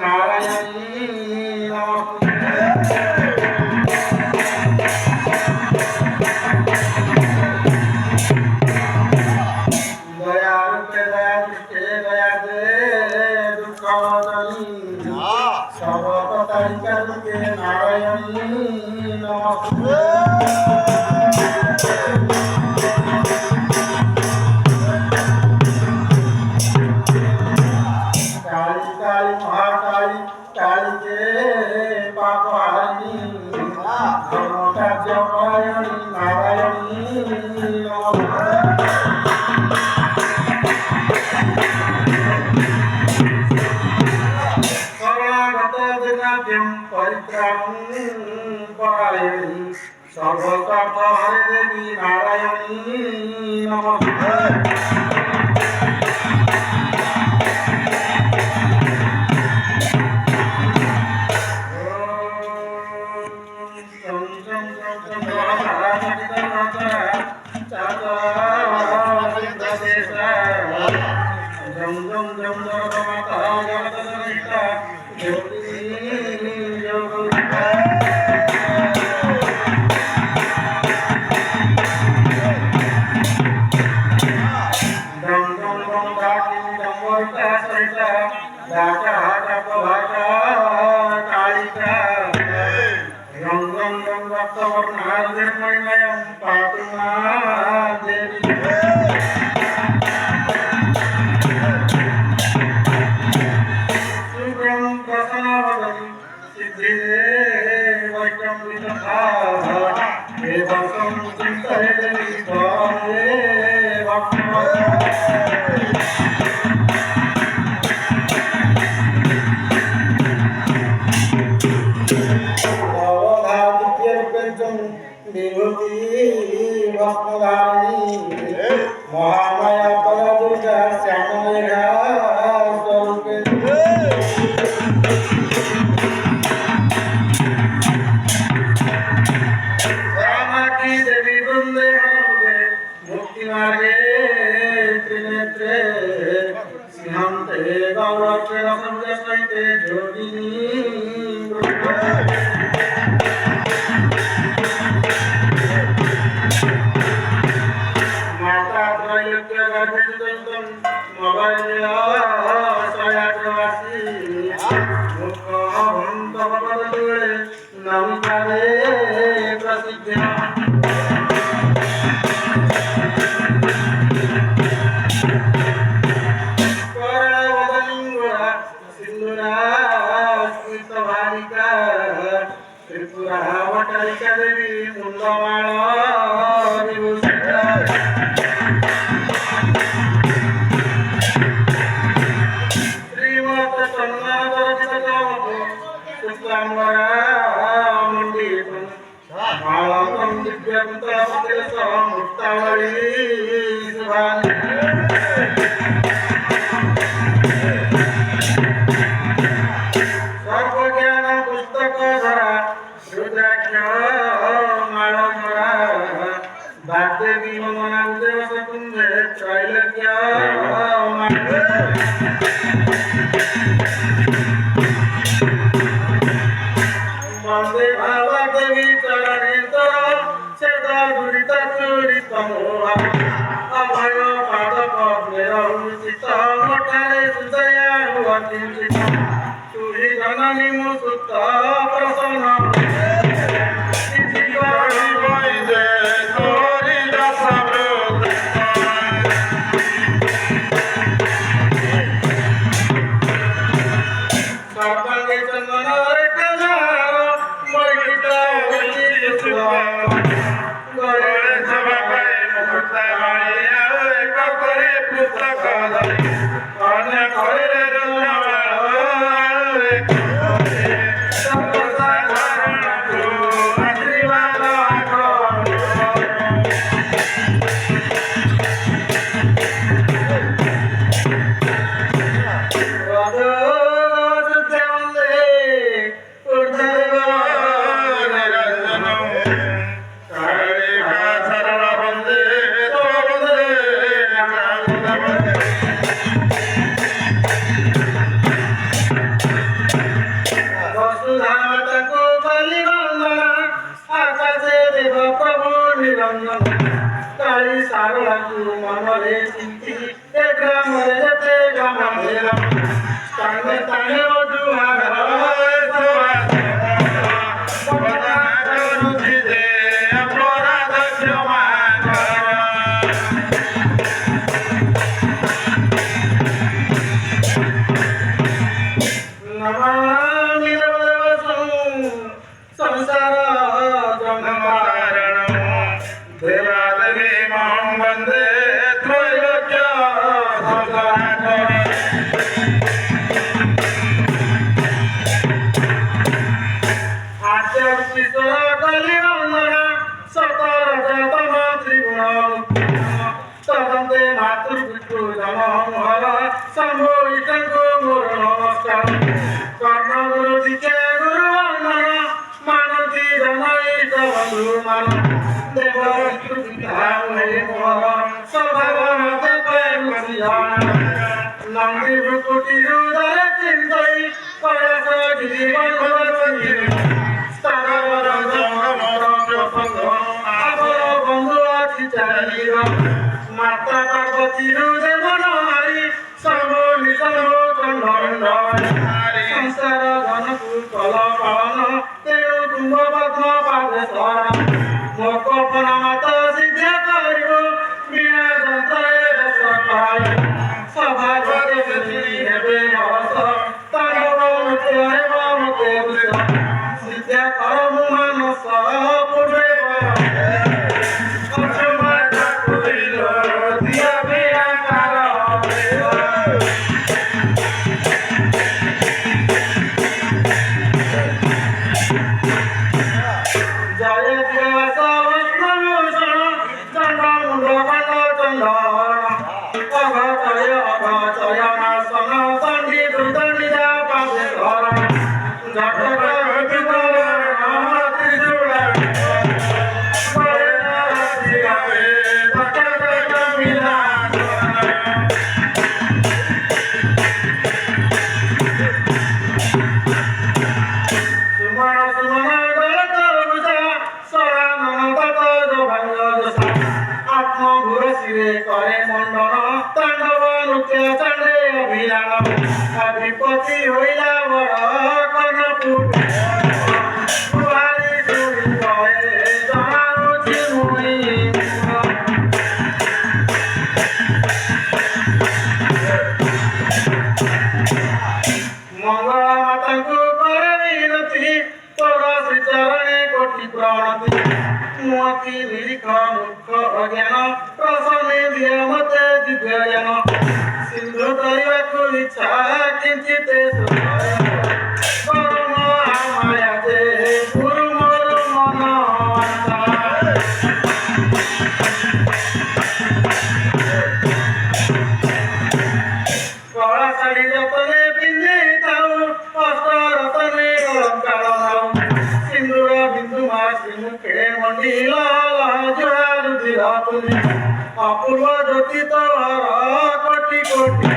Naरायणी नमस्ते। के नारायण नमस्ते काली काली महाकाली काली के पापहारिणी काज्यपायणी नारायणी नमस्ते परित्राणी सर्वकर्म हरे देवी नारायणी नमस्ते महामाया परा दुर्गा श्यामलेगा स्वरूपे रामा की देवी वंदे मुक्ति मार्गे त्रिनेत्रे सिंहंते गौरवे रसंजसैते जोगिनी ईश्वर कलिवंदना सतरजतम त्रिगुण तदंते मातृपितृ जनमहर शंभो इष्टको मोर नमस्कार कर्म गुरु दिखे गुरु वंदना मानती जनईट बंधु मन देव पितृपिता हे मोर स्वभाव देवे मुसियान नंदी भुकुटी रुदर चिंतई कयस जीवन भवति स्तवर जमर प्रसंग आबर बंधु अछि चारिवा माता पार्वती देव नारी सब निसर्ग चंडन संसार धन कुशल पालन तेणु तुम पद्म पादे शरण मो कल्पना माता सिद्ध करिब बिना जंत्र सकाय सभागरे हेबे हस तांडव नृत्य हेब मते सिद्ध करम मानस पूर्वे अधिपति होइला बड़ कर्णपुर बुहारी सुनी कहे जमाउछि मुनि मंगला माताଙ୍କୁ करे विनती तोर श्री चरणे कोटि प्रणति मोती निरीख मूर्ख अज्ञान प्रसन्ने दिय मते दिव्य ज्ञान सिंधु କରିବାକୁ इच्छा किंचित परम माया जे गुरु मोर मन कला शाढ़ी जतने पिंधे थाऊ अष्ट रतने अलंकार सिंदूर बिंदु मासी मुखे मंडिल जुहार दिला तुझे अपूर्व ज्योति तोहर कोटि कोटि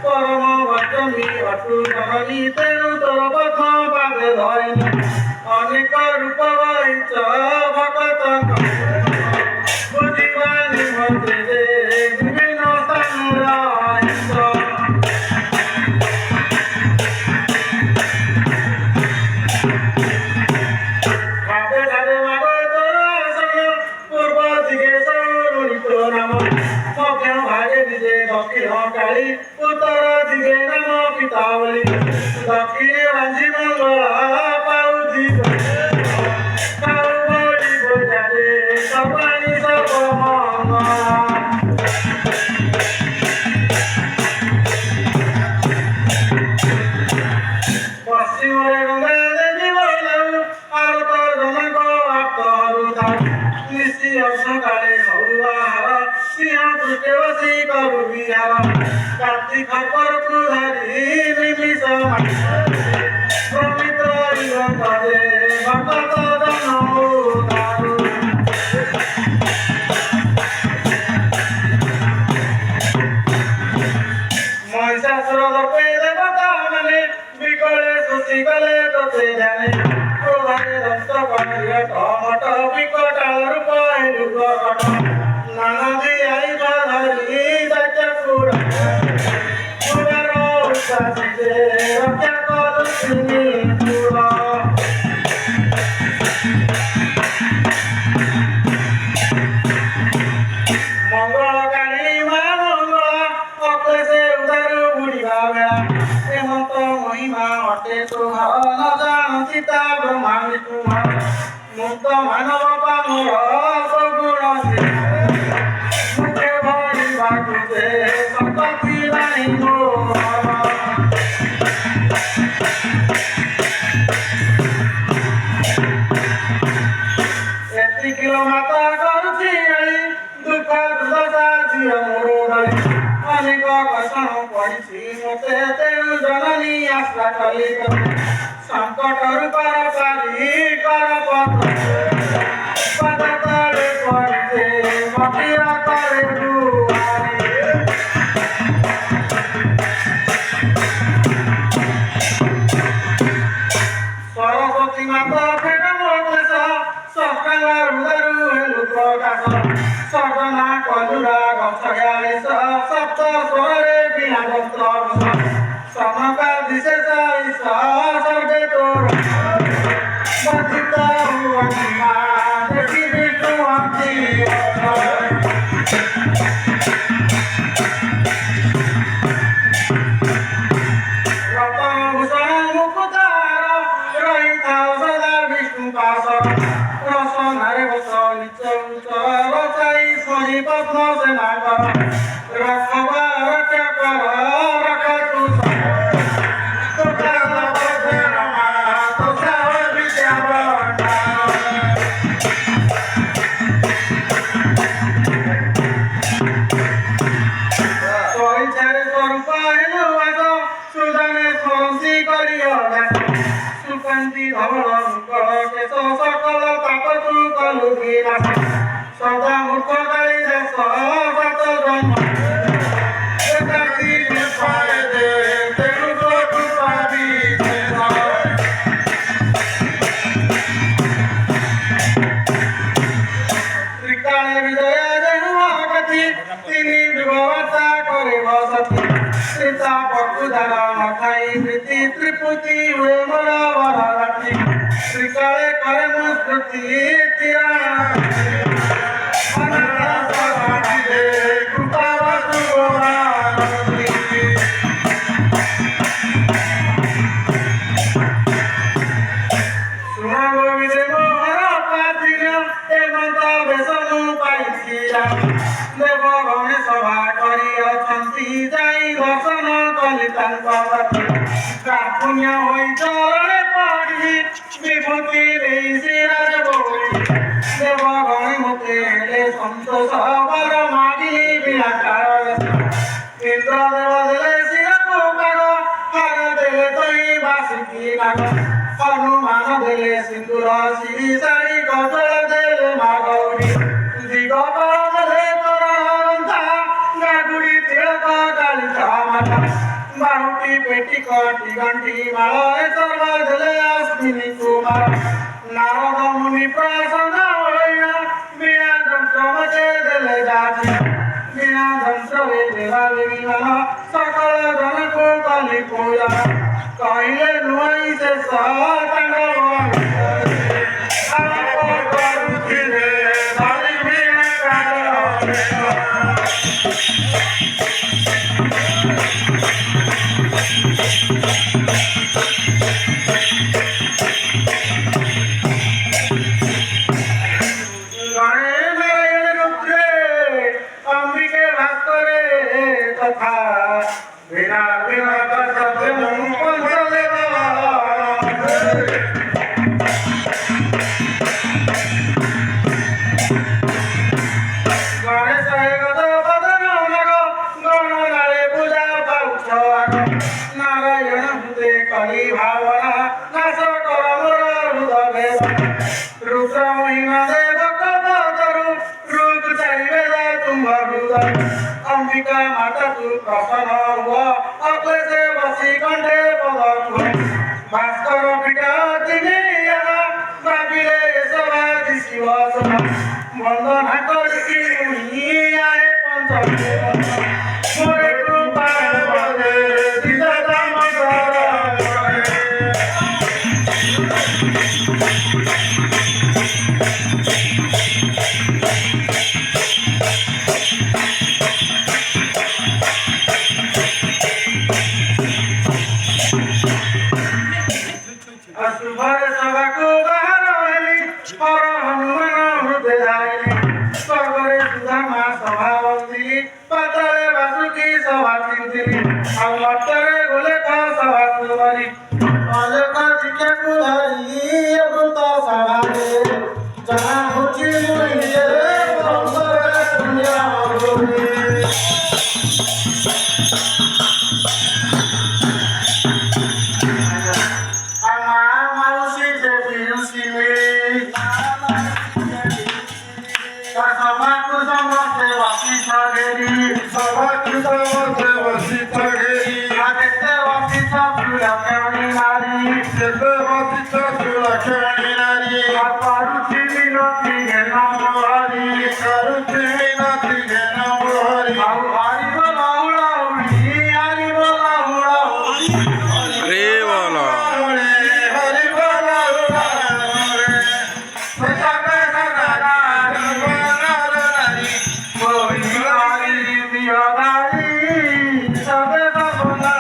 परम वचमी अटूटनी तेणु तोर पथ पादे धइनी अनेक रूप वहिच भगत बुझिबा निमंत्रे विभिन्न स्थान रहिछ ठाडे ठाडे मागो तोर आसन पूर्व दिगे सौरुणी तोर नाम मध्य भागे दिजे दक्षिण काली उत्तर दिगे नाम पितावली दक्षिणे वांझी मंगला पाउजी पाउबड़ी बोझारे सपानी सब मंगला पश्चिमरे गंगा देवी बोलाऊ आरत जनक आप्तरुता निशी अक्षकाले हौआहार सिंह पृष्ठे बसी करू विहार कार्तिक परकु धरी निमिष प्रमित्र करे भक्त जनऊ महिषासुर दपे देवता माने विकले सुशी गले तते जाने क्रोधरे दंत कमरिय टमट विकट रूप हेलुक नानदी आई धरी दचपुर पुनर उच्चासिते रक्षा करुषिनी पुर मंगल काली मा मंगला अक्लेशे उदार बुढ़िबा बेला हेमंत मही महिमा अटे तुमार न जानती ता ब्रह्मा विष्णु मुक्त मानव पामर सगुण मुखे भरी बाटुते संपत्ति नाही मोर एतिकिलो माता करुछि दुख दुर्दशा झिଅ मोर धरी अनेक कषण पड़िछि मते तेणु जननी आशा कली संकटरु पार पारी कर पत्र पद तले पड़िछे मटिया करे दुआरी सरस्वती माता फेट मोदेश सकाला हृदयरु हेलु प्रकाश सजना कलुरा गछयालिस सप्त स्वरे बिना जंत्र समका विशेष ईश्वर सर्वे तोर बंधित हुआ देखि विष्णु अंति रतन भूषण मुकुतार रही थाओ सदा विष्णु पास रसनारे बस निच उच्च रचाई स्वरी पद्म सेना कर रखवा रक्षा कर रख तू सुकांति धवल मुकुट केश सकल ताप तू कलु विनाश सदा मूर्ख कालिदास सत जन्म एकाकी निष्फल दे तेणु तू पाबी त्रिकाले विजय जेनु आगति तिनी विभवता करे बसति सीता पकुधार नथाई प्रीति त्रिपुति हुए मोर वरराति त्रिकाले करे मु स्मृति कृपा वसु शुण गोविंदे मोहर पाथिन हेमंत बेसनु पाइछिला देव गणेश सभा करी अछंती जाई दर्शन कली तांकर पुण्य होई चरणे पड़ी विभूति देई शिराज बोली देव गणे मते हेले संतोष वर मागी बिहाकार इंद्र देव देले शिर को काग हार देले तोई बासुकी नाग हनुमान देले सिंदूर श्री सारी गजल देले मागौरी दिगपर देले गागुड़ी तिलक कालिका माता बाहुटी पेटी कटी घंटी माल सर्व देले अश्विनी कुमार नारद मुनि प्रसन्न होइना बिना जंत्र मते देले जाजी बिना जंत्र देवा देवी मान सकल जन को कली पूजा कहिले नुई से तांडव करुथिले धरि बिना काल बिना बिना गणेश गद बदन नग गण नारे पूजा पाउछ नारायण हुते कली भावना नाश कर मोर हृदय रुद्र महिमा देव कपतरु रूप चाहिए तुम हृदय अंबिका माता तू प्रसन्न हुआ अक्लेशे बसी कंठे पद भास्कर पिता दिनिया बाबिले सभा दिशिव वंदना करी आए पंच मोरे कृपा बदे दिदा मंत्र ଅଲେଖ ଶିକ୍ଷାକୁ ଧରି ଅମୃତ ସଭାରେ ଜଣା ହେଉଛି ମୁଣିରେ ବଂଶରେ ଶୂନ୍ୟ ହବୁନି। ଆମା ମାଉସୀ ଯେ ପିଉସୀ ମିଳି ସଭାକୁ ସମସ୍ତେ ବସିଛ ଘେରି ସଭାକୁ ସମସ୍ତେ ବସିଛ ଘେରି କେତେ ବସିଛ ସୁରକ୍ଷଣୀ ନାରୀ କେତେ ବସିଛ ସୁରକ୍ଷଣୀ ନାରୀ କରୁଛି ବିନତି ଘେନ ମୋହରି କରୁଛି ବିନତି ଘେନ ମୋହରି ଆଉ ହରିବ ଲହୁଳ ହୁଳି ହରିବ ଲହୁଳ ହୁଳି ହରିବ ଲହୁଳ ହୁଳି ସବେ ସଦା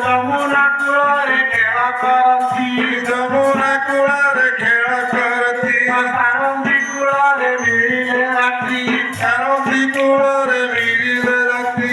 ଯମୁନା କୂଳରେ ଖେଳ କରନ୍ତି ଯମୁନା କୂଳରେ ଖେଳ କରନ୍ତି କାରନ୍ଦି କୂଳରେ ମିଳିଲେ ରାତ୍ରି କାରନ୍ଦି କୂଳରେ ମିଳିଲେ ରାତ୍ରି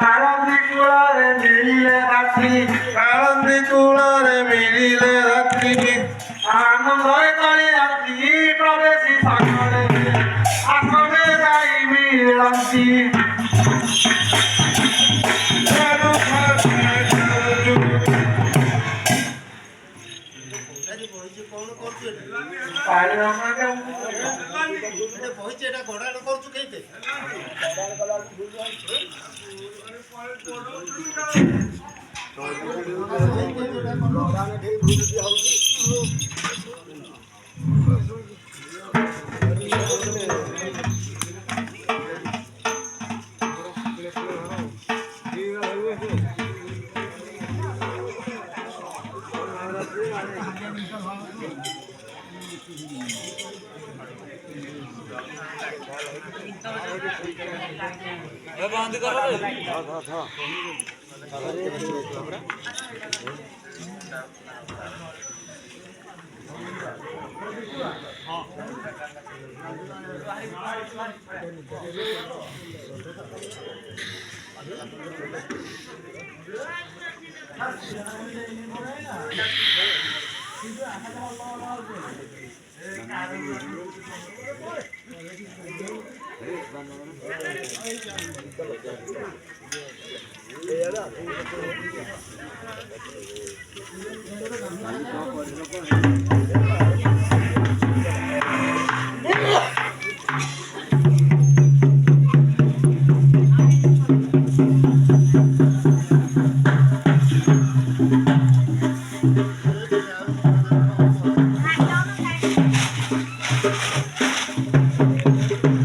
କାରନ୍ଦି କୂଳରେ ମିଳିଲେ ରାତ୍ରି କାରନ୍ଦି କୂଳରେ ମିଳିଲେ ରାତ୍ରି ଆନନ୍ଦରେ ତଳେ ରାତ୍ରି ପ୍ରବେଶୀ ସାଗରେ ଆସମେ ଯାଇ ମିଳନ୍ତି। बंद करो हाँ